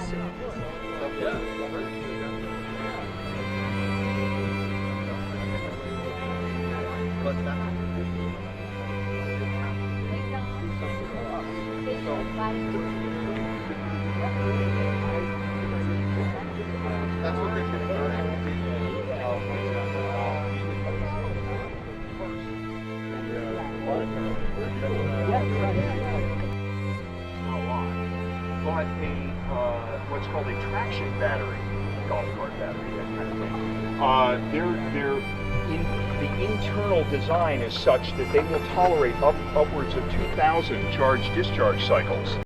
But what's called a traction battery, golf cart battery, that kind of thing. The internal design is such that they will tolerate upwards of 2,000 charge-discharge cycles.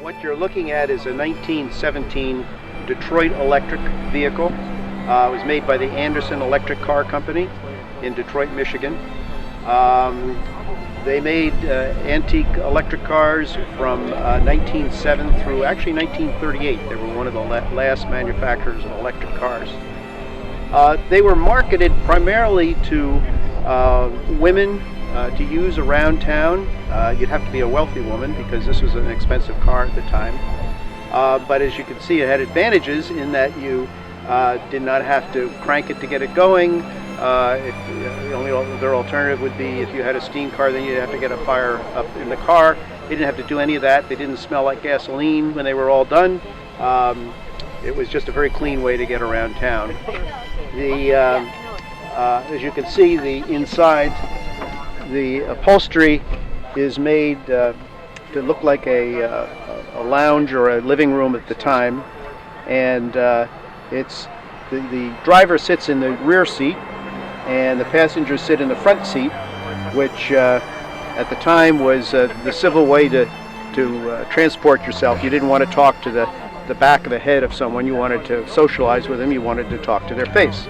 What you're looking at is a 1917 Detroit electric vehicle. It was made by the Anderson Electric Car Company in Detroit, Michigan. They made antique electric cars from 1907 through actually 1938. They were one of the last manufacturers of electric cars. They were marketed primarily to women to use around town. You'd have to be a wealthy woman because this was an expensive car at the time. But as you can see, it had advantages in that you did not have to crank it to get it going. The only other alternative would be if you had a steam car, then you'd have to get a fire up in the car. They didn't have to do any of that. They didn't smell like gasoline when they were all done. It was just a very clean way to get around town. As you can see, the inside, the upholstery is made to look like a lounge or a living room at the time, and the driver sits in the rear seat and the passengers sit in the front seat, which at the time was the civil way to transport yourself. You didn't want to talk to the back of the head of someone. You wanted to socialize with them. You wanted to talk to their face.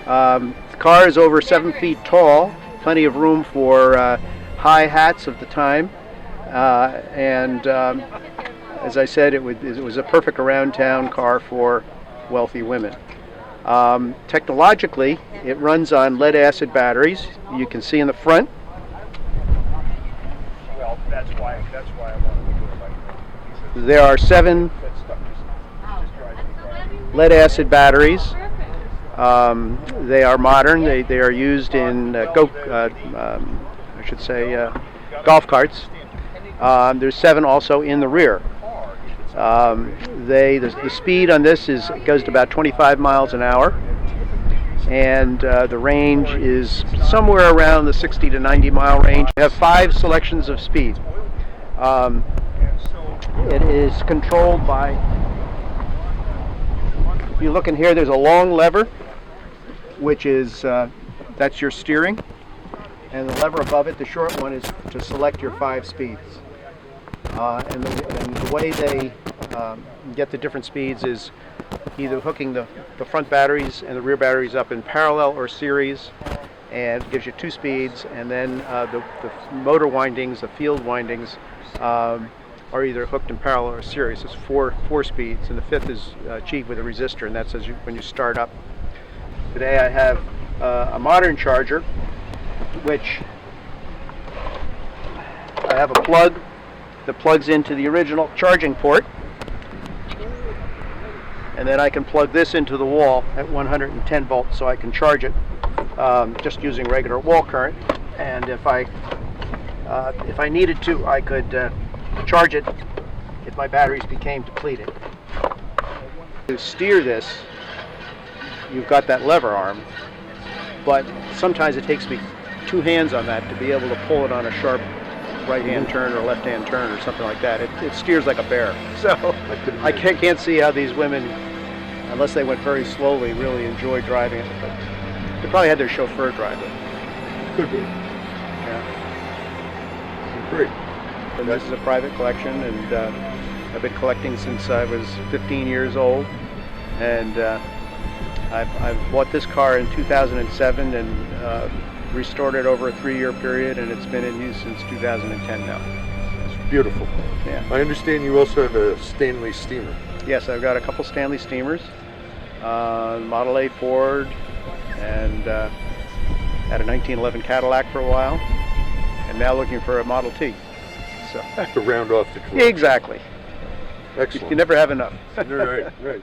The car is over 7 feet tall, plenty of room for high hats of the time, and as I said, it was a perfect around town car for wealthy women. Technologically, it runs on lead acid batteries. You can see in the front. Well, that's why I wanted to do it like that. There are 7 lead acid batteries. They are modern. They are used in golf carts. There's 7 also in the rear. The speed on this goes to about 25 miles an hour, and the range is somewhere around the 60 to 90 mile range. You have 5 selections of speed. It is controlled by, if you look in here, there's a long lever, which is, that's your steering, and the lever above it, the short one, is to select your 5 speeds. And the way they get the different speeds is either hooking the front batteries and the rear batteries up in parallel or series, and it gives you 2 speeds, and then the motor windings, the field windings, are either hooked in parallel or series. It's 4 speeds, and the 5th is achieved with a resistor, and that's when you start up. Today I have a modern charger, which I have a plug that plugs into the original charging port, and then I can plug this into the wall at 110 volts, so I can charge it just using regular wall current. And if I needed to, I could charge it if my batteries became depleted. To steer this, you've got that lever arm, but sometimes it takes me 2 hands on that to be able to pull it on a sharp right-hand turn or left-hand turn or something like that. It steers like a bear. So I can't see how these women, unless they went very slowly, really enjoy driving it. But they probably had their chauffeur drive it. Could be. Yeah. Great. And this is a private collection, and I've been collecting since I was 15 years old. And I've bought this car in 2007 and restored it over a 3-year period, and it's been in use since 2010 now. It's beautiful. Yeah. I understand you also have a Stanley Steamer. Yes, I've got a couple Stanley Steamers, Model A Ford, and had a 1911 Cadillac for a while, and now looking for a Model T. So To round off the collection. exactly. You Excellent. can never have enough. Right, right.